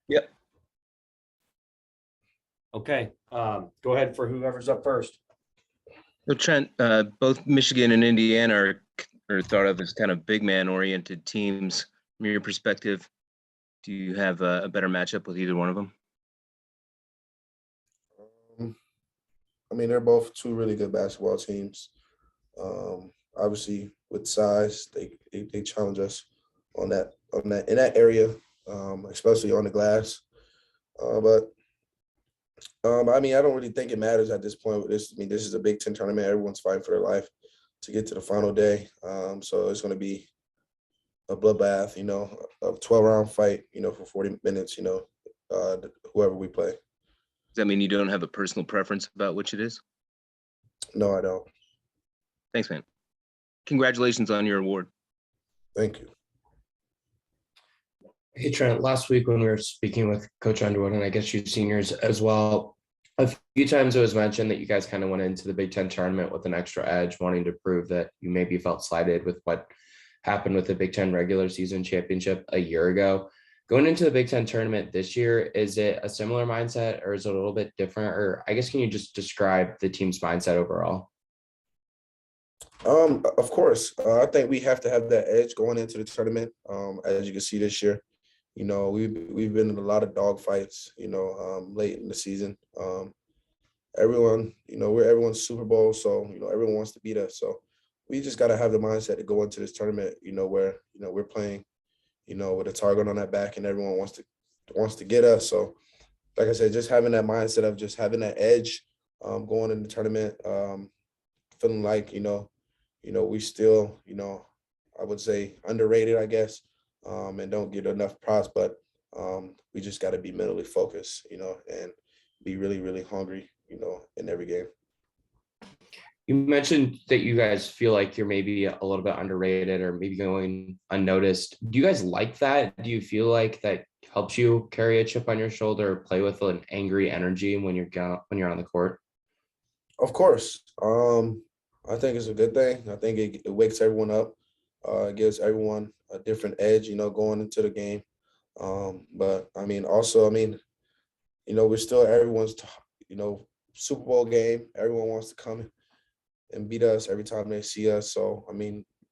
Yep. Okay. Go ahead for whoever's up first. So Trent, both Michigan and Indiana are thought of as kind of big man-oriented teams. From your perspective, do you have a better matchup with either one of them? I mean, they're both two really good basketball teams. Obviously, with size, they challenge us on that in that area, especially on the glass. But I mean, I don't really think it matters at this point. This is a Big Ten tournament. Everyone's fighting for their life to get to the final day. So it's going to be a bloodbath, a 12-round fight, for 40 minutes, whoever we play. Does that mean you don't have a personal preference about which it is? No, I don't. Thanks, man. Congratulations on your award. Thank you. Hey, Trent, last week when we were speaking with Coach Underwood, and I guess you seniors as well, a few times it was mentioned that you guys kind of went into the Big Ten tournament with an extra edge, wanting to prove that you maybe felt slighted with what happened with the Big Ten regular season championship a year ago. Going into the Big Ten tournament this year, is it a similar mindset or is it a little bit different? Or I guess, can you just describe the team's mindset overall? Of course, I think we have to have that edge going into the tournament. As you can see this year, we've been in a lot of dog fights, late in the season. Everyone, we're everyone's Super Bowl, so everyone wants to beat us. So we just got to have the mindset to go into this tournament, where we're playing, with a target on that back, and everyone wants to get us. So, like I said, just having that mindset of just having that edge, going in the tournament, feeling like we still, I would say underrated, I guess, and don't get enough props, but we just got to be mentally focused, and be really, really hungry, in every game. You mentioned that you guys feel like you're maybe a little bit underrated or maybe going unnoticed. Do you guys like that? Do you feel like that helps you carry a chip on your shoulder or play with an angry energy when you're on the court? Of course. I think it's a good thing. I think it wakes everyone up. It gives everyone a different edge, going into the game. But I mean, also, we're still everyone's, Super Bowl game. Everyone wants to come and beat us every time they see us. So,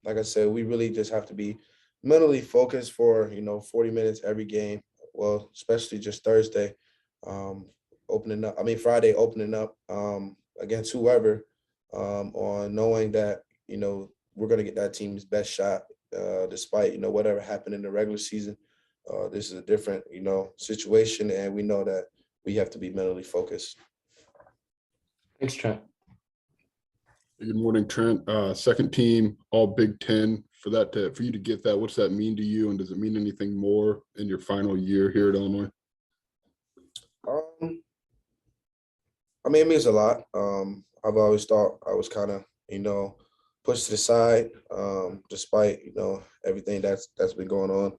like I said, we really just have to be mentally focused for, 40 minutes every game. Well, especially just Thursday, Friday opening up against whoever, on knowing that, we're going to get that team's best shot, despite, whatever happened in the regular season. This is a different, situation, and we know that we have to be mentally focused. Thanks, Trent. Good morning, Trent. Second team, all Big Ten. For you to get that, what's that mean to you, and does it mean anything more in your final year here at Illinois? It means a lot. I've always thought I was kind of, pushed to the side, despite, everything that's been going on.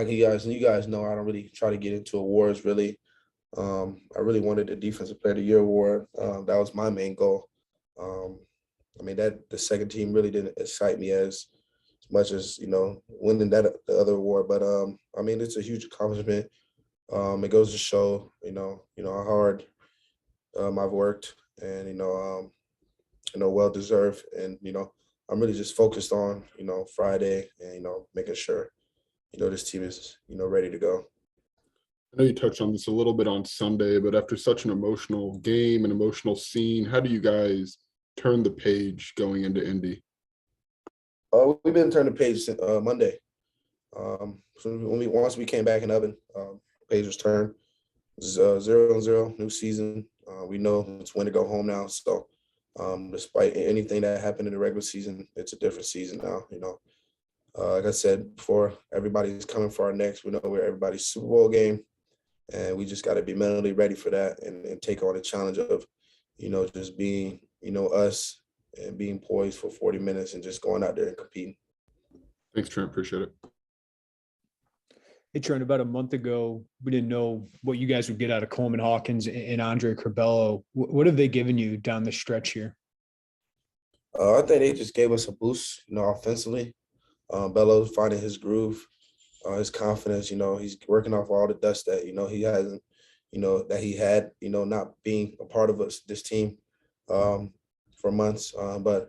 You guys know I don't really try to get into awards, really. I really wanted the Defensive Player of the Year award. That was my main goal. That the second team really didn't excite me as much as, winning the other award. But, it's a huge accomplishment. It goes to show, how hard I've worked, and, well-deserved. And, I'm really just focused on, Friday and, making sure, this team is, ready to go. I know you touched on this a little bit on Sunday, but after such an emotional game, an emotional scene, how do you guys turn the page going into Indy? We've been turning the page since Monday. Once we came back in oven, page was turned. It's 0-0, new season. We know it's when to go home now. So despite anything that happened in the regular season, it's a different season now. Like I said before, everybody's coming for our necks. We know we're everybody's Super Bowl game, and we just got to be mentally ready for that and take on the challenge of, just being, us and being poised for 40 minutes and just going out there and competing. Thanks, Trent. Appreciate it. Hey, Trent, about a month ago, we didn't know what you guys would get out of Coleman, Hawkins, and Cabello. What have they given you down the stretch here? I think they just gave us a boost, offensively. Bello's finding his groove. his confidence. He's working off all the dust that he hasn't, that he had, not being a part of this team for months. But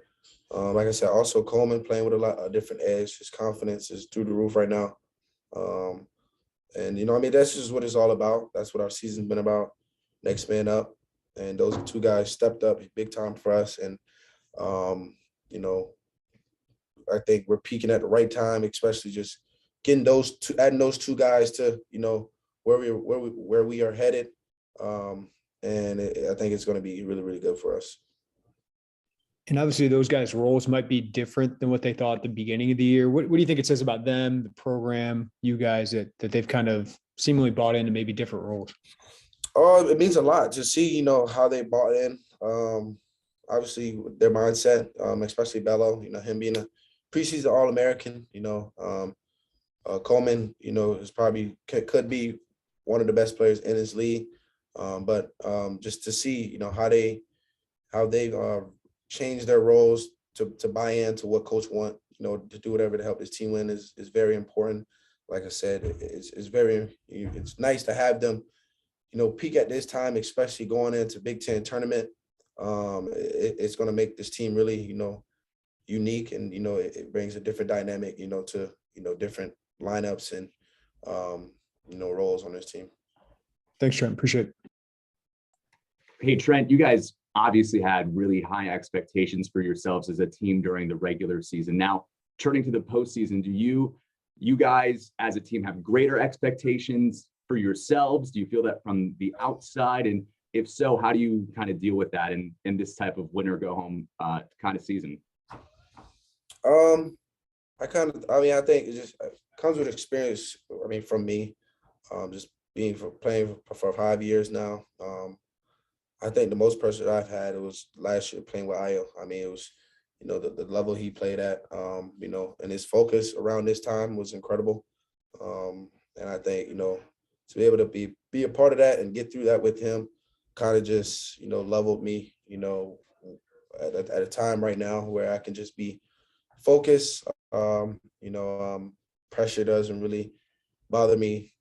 like I said, also Coleman playing with a different edge. His confidence is through the roof right now. And that's just what it's all about. That's what our season's been about. Next man up, and those two guys stepped up big time for us. And I think we're peaking at the right time, especially just getting adding those two guys to where we are headed. I think it's going to be really, really good for us. And obviously those guys' roles might be different than what they thought at the beginning of the year. What do you think it says about them, the program, you guys, that they've kind of seemingly bought into maybe different roles? Oh, it means a lot to see, how they bought in. Obviously their mindset, especially Bello, him being a preseason All-American, Coleman, is probably could be one of the best players in his league. But just to see, how they've changed their roles to buy into what coach want, to do whatever to help his team win is very important. Like I said, it's nice to have them, peak at this time, especially going into Big Ten tournament. It's going to make this team really, unique, and it brings a different dynamic, to different lineups and roles on this team. Thanks, Trent. Appreciate it. Hey, Trent, you guys obviously had really high expectations for yourselves as a team during the regular season. Now, turning to the postseason, do you guys as a team have greater expectations for yourselves? Do you feel that from the outside? And if so, how do you kind of deal with that in this type of winner go home kind of season? I think it just comes with experience. From me, just playing for 5 years now. I think the most pressure I've had, it was last year playing with Ayo. It was, the level he played at, and his focus around this time was incredible. And I think, to be able to be a part of that and get through that with him kind of just, leveled me, at a time right now where I can just be focused. Pressure doesn't really bother me,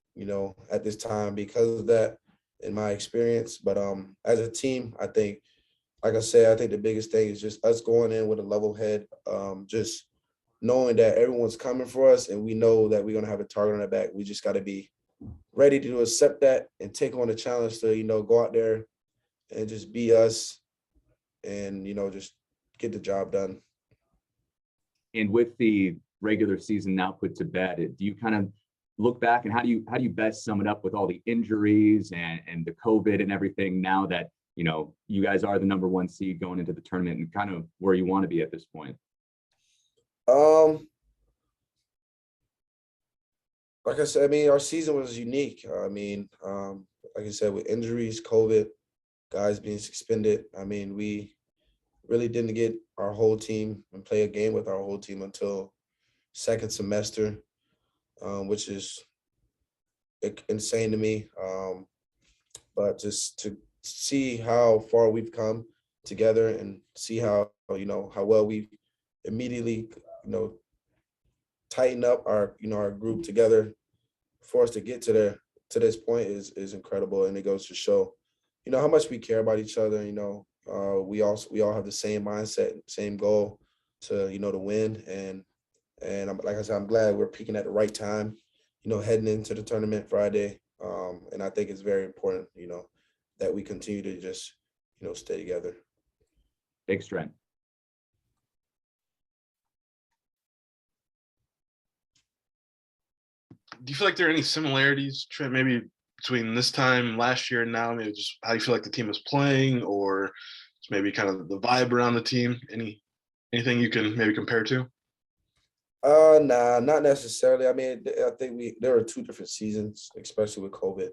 at this time because of that in my experience. But as a team, I think, like I said, I think the biggest thing is just us going in with a level head, just knowing that everyone's coming for us and we know that we're going to have a target on our back. We just got to be ready to accept that and take on the challenge to, go out there and just be us and, just get the job done. And with the regular season now put to bed, do you kind of look back and how do you best sum it up with all the injuries and the COVID and everything now that, you guys are the number 1 seed going into the tournament and kind of where you want to be at this point? Like I said, our season was unique. Like I said, with injuries, COVID, guys being suspended, we really didn't get our whole team and play a game with our whole team until second semester, which is insane to me. But just to see how far we've come together and see how well we immediately, tighten up our group together for us to get to this point is incredible. And it goes to show, how much we care about each other. We all have the same mindset, same goal to, to win. And like I said, I'm glad we're peaking at the right time, heading into the tournament Friday. And I think it's very important, that we continue to just, stay together. Thanks, Trent. Do you feel like there are any similarities, Trent, maybe between this time last year and now? Maybe just how you feel like the team is playing, or just maybe kind of the vibe around the team? Anything you can maybe compare to? Nah, not necessarily. I think there are 2 different seasons, especially with COVID.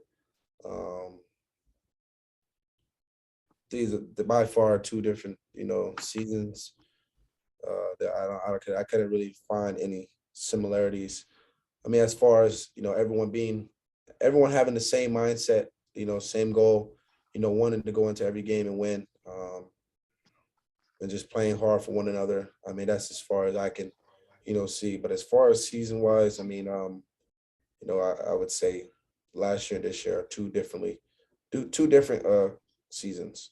These are by far 2 different, seasons. That I couldn't really find any similarities. As far as, everyone having the same mindset, same goal, wanting to go into every game and win, and just playing hard for one another. That's as far as I can, see. But as far as season wise, I would say last year and this year are two different seasons.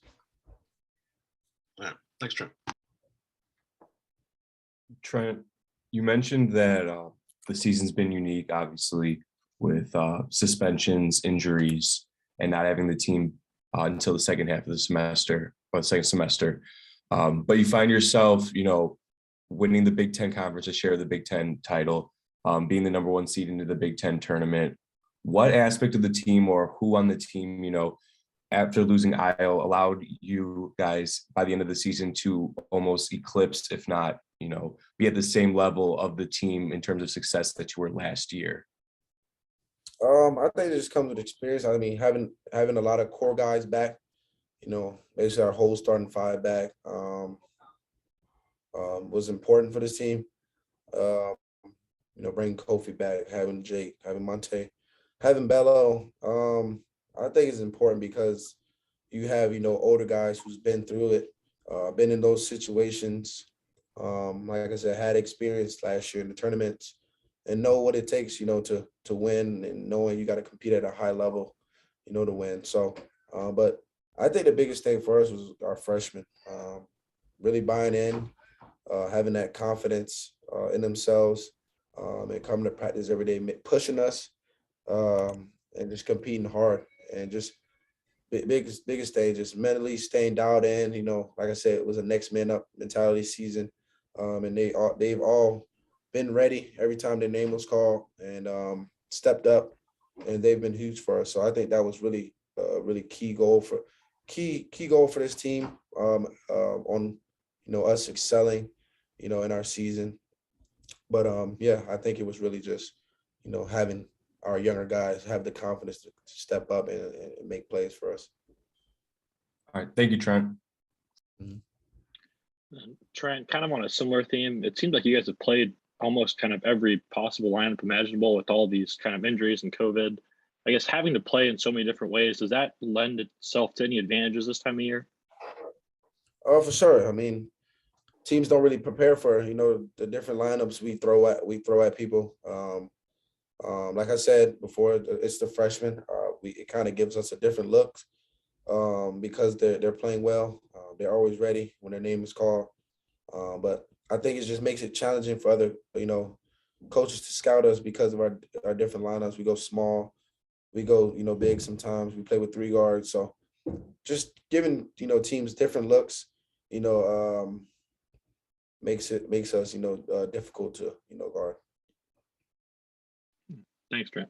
Thanks, Trent. Trent, you mentioned that the season's been unique, obviously, with suspensions, injuries, and not having the team until the second half of the semester or the second semester. But you find yourself, winning the Big Ten Conference, a share of the Big Ten title, being the number one seed into the Big Ten tournament. What aspect of the team or who on the team, after losing Io, allowed you guys by the end of the season to almost eclipse, if not, be at the same level of the team in terms of success that you were last year? I think it just comes with experience. I mean, having a lot of core guys back, basically our whole starting five back, was important for this team. Bringing Kofi back, having Jake, having Monte, having Bello. I think it's important because you have, older guys who's been through it, been in those situations. Like I said, had experience last year in the tournaments and know what it takes, to win, and knowing you got to compete at a high level, to win. So, but I think the biggest thing for us was our freshmen, really buying in, having that confidence in themselves, and coming to practice every day, pushing us, and just competing hard, and just biggest thing, just mentally staying dialed in. Like I said, it was a next man up mentality season, and they've all been ready every time their name was called, and stepped up, and they've been huge for us. So I think that was really key goal for this team, on us excelling, in our season. But I think it was really just having our younger guys have the confidence to step up and make plays for us. All right. Thank you, Trent. Trent, kind of on a similar theme, it seems like you guys have played almost kind of every possible lineup imaginable with all these kind of injuries and COVID. I guess having to play in so many different ways, does that lend itself to any advantages this time of year? Oh, for sure. I mean, teams don't really prepare for, the different lineups we throw at people. Like I said before, it's the freshmen. It kind of gives us a different look, because they're playing well. They're always ready when their name is called. But I think it just makes it challenging for other, coaches to scout us because of our different lineups. We go small, we go, big sometimes. We play with 3 guards. So just giving, teams different looks, makes us, difficult to, guard. Thanks, Trent.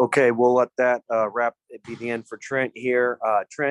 Okay, we'll let that wrap it be the end for Trent here. Trent,